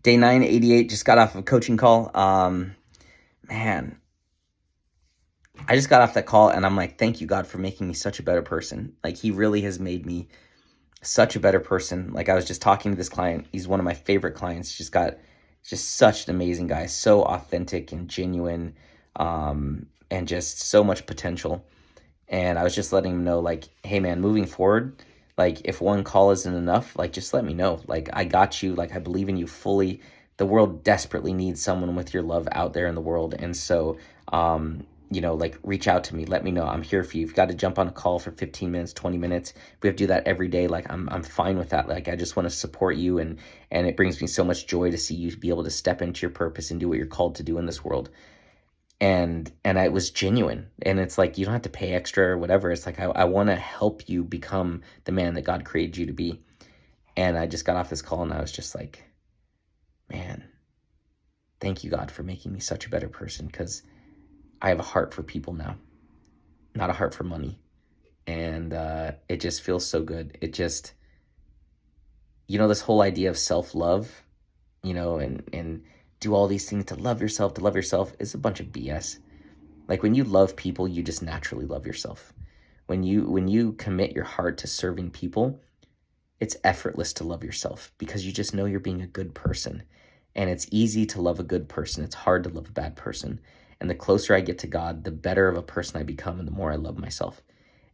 Day 988, just got off of a coaching call. Man, I just got off that call and I'm like, thank you, God, for making me such a better person. Like, He really has made me such a better person. Like, I was just talking to this client. He's one of my favorite clients. Just such an amazing guy, so authentic and genuine, and just so much potential. And I was just letting him know, like, hey, man, moving forward, like, if one call isn't enough, like, just let me know. Like, I got you. Like, I believe in you fully. The world desperately needs someone with your love out there in the world. And so, like, reach out to me. Let me know. I'm here for you. If you've got to jump on a call for 15 minutes, 20 minutes, we have to do that every day. Like, I'm fine with that. Like, I just want to support you. And it brings me so much joy to see you be able to step into your purpose and do what you're called to do in this world. And it was genuine, and it's like, you don't have to pay extra or whatever. It's like, I want to help you become the man that God created you to be. And I just got off this call and I was just like, man, thank you, God, for making me such a better person, because I have a heart for people now, not a heart for money. And it just feels so good. It just, this whole idea of self-love, and do all these things to love yourself is a bunch of BS. Like, when you love people, you just naturally love yourself. When you commit your heart to serving people, it's effortless to love yourself, because you just know you're being a good person. And it's easy to love a good person. It's hard to love a bad person. And the closer I get to God, the better of a person I become, and the more I love myself.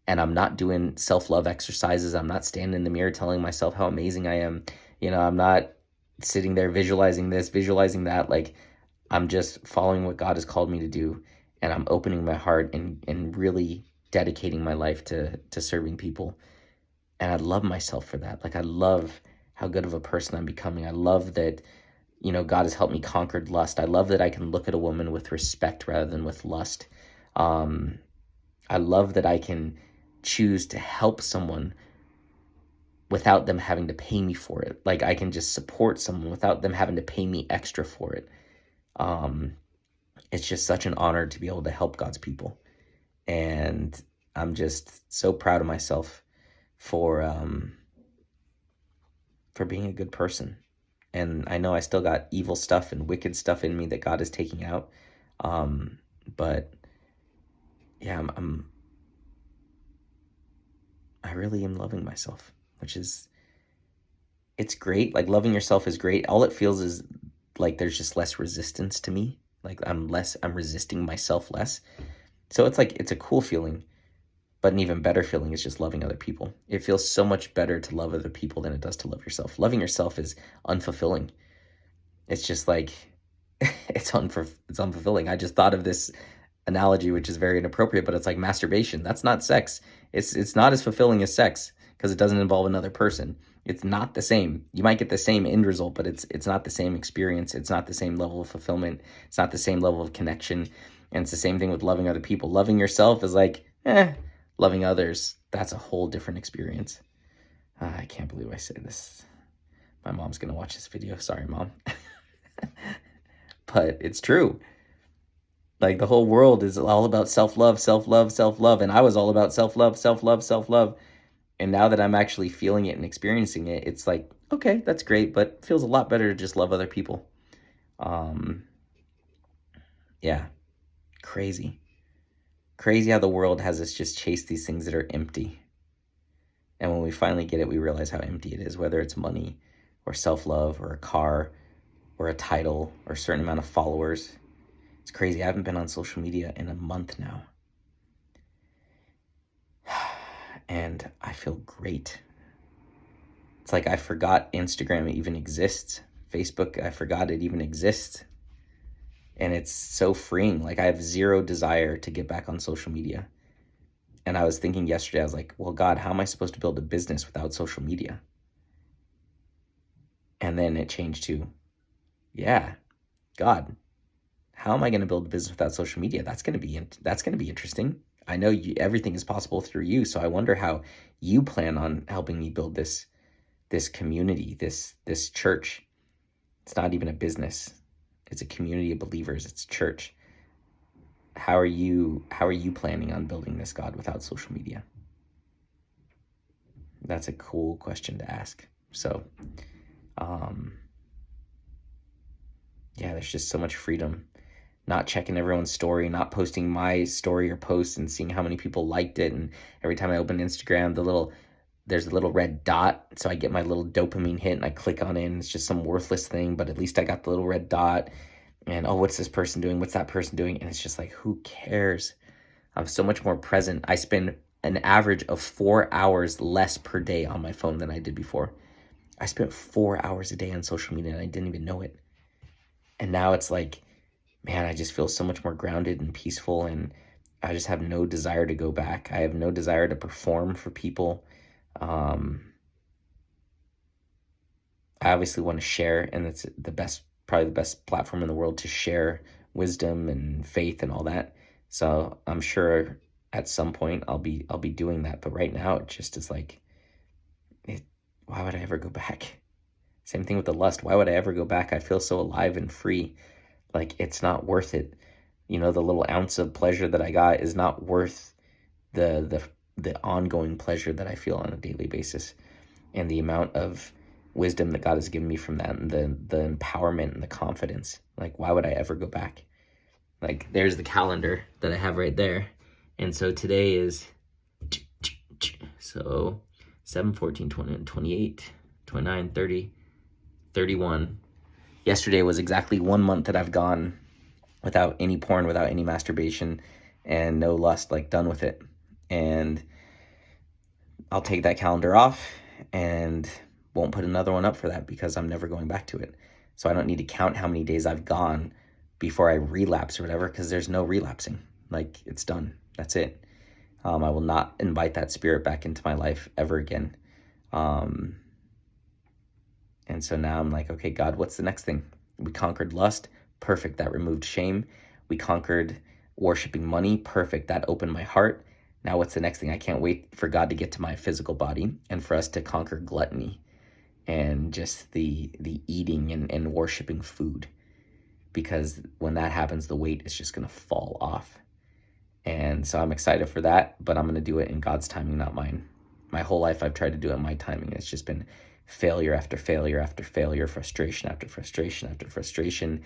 And I'm not doing self-love exercises. I'm not standing in the mirror telling myself how amazing I am. I'm not sitting there visualizing this, visualizing that. Like, I'm just following what God has called me to do. And I'm opening my heart and really dedicating my life to serving people. And I love myself for that. Like, I love how good of a person I'm becoming. I love that, God has helped me conquer lust. I love that I can look at a woman with respect rather than with lust. I love that I can choose to help someone without them having to pay me for it. Like, I can just support someone without them having to pay me extra for it. It's just such an honor to be able to help God's people. And I'm just so proud of myself for being a good person. And I know I still got evil stuff and wicked stuff in me that God is taking out. But yeah, I really am loving myself, which is, it's great. Like, loving yourself is great. All it feels is like there's just less resistance to me. Like, I'm resisting myself less. So it's like, it's a cool feeling. But an even better feeling is just loving other people. It feels so much better to love other people than it does to love yourself. Loving yourself is unfulfilling. It's just like, it's unfulfilling. I just thought of this analogy, which is very inappropriate, but it's like masturbation. That's not sex. It's not as fulfilling as sex, because it doesn't involve another person. It's not the same. You might get the same end result, but it's not the same experience. It's not the same level of fulfillment. It's not the same level of connection. And it's the same thing with loving other people. Loving yourself is like, loving others, that's a whole different experience. I can't believe I said this. My mom's going to watch this video. Sorry, Mom. But it's true. Like, the whole world is all about self-love, self-love, self-love. And I was all about self-love, self-love, self-love. And now that I'm actually feeling it and experiencing it, it's like, okay, that's great, but it feels a lot better to just love other people. Yeah, crazy. Crazy how the world has us just chase these things that are empty. And when we finally get it, we realize how empty it is, whether it's money or self-love or a car or a title or a certain amount of followers. It's crazy. I haven't been on social media in a month now. And I feel great. It's like I forgot Instagram even exists. Facebook, I forgot it even exists. And it's so freeing. Like, I have zero desire to get back on social media. And I was thinking yesterday, I was like, well, God, how am I supposed to build a business without social media? And then it changed to, yeah, God, how am I going to build a business without social media? That's going to be interesting. I know everything is possible through you. So I wonder how you plan on helping me build this community, this church. It's not even a business. It's a community of believers. It's church. How are you planning on building this, God, without social media? That's a cool question to ask. So, yeah, there's just so much freedom. Not checking everyone's story, not posting my story or post and seeing how many people liked it. And every time I open Instagram, there's a little red dot. So I get my little dopamine hit and I click on it and it's just some worthless thing, but at least I got the little red dot. And oh, what's this person doing? What's that person doing? And it's just like, who cares? I'm so much more present. I spend an average of 4 hours less per day on my phone than I did before. I spent 4 hours a day on social media and I didn't even know it. And now it's like, man, I just feel so much more grounded and peaceful, and I just have no desire to go back. I have no desire to perform for people. I obviously want to share, and it's probably the best platform in the world to share wisdom and faith and all that. So I'm sure at some point I'll be doing that. But right now it just is like, why would I ever go back? Same thing with the lust. Why would I ever go back? I feel so alive and free. Like, it's not worth it. The little ounce of pleasure that I got is not worth the ongoing pleasure that I feel on a daily basis, and the amount of wisdom that God has given me from that, and the empowerment and the confidence. Like, why would I ever go back? Like, there's the calendar that I have right there. And so today is, so 7, 14, 20, 28, 29, 30, 31. Yesterday was exactly 1 month that I've gone without any porn, without any masturbation, and no lust, like done with it. And I'll take that calendar off and won't put another one up for that because I'm never going back to it. So I don't need to count how many days I've gone before I relapse or whatever, because there's no relapsing. Like, it's done. That's it. I will not invite that spirit back into my life ever again. And so now I'm like, okay, God, what's the next thing? We conquered lust. Perfect. That removed shame. We conquered worshiping money. Perfect. That opened my heart. Now what's the next thing? I can't wait for God to get to my physical body and for us to conquer gluttony and just the eating and worshiping food. Because when that happens, the weight is just going to fall off. And so I'm excited for that, but I'm going to do it in God's timing, not mine. My whole life I've tried to do it in my timing. It's just been failure after failure after failure, frustration after frustration after frustration,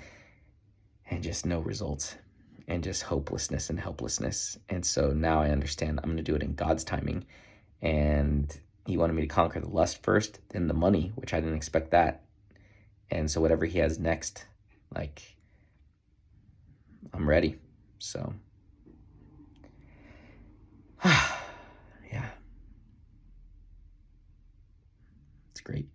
and just no results, and just hopelessness and helplessness. And so now I understand I'm going to do it in God's timing. And he wanted me to conquer the lust first, then the money, which I didn't expect that. And so whatever he has next, like, I'm ready. So yeah, it's great.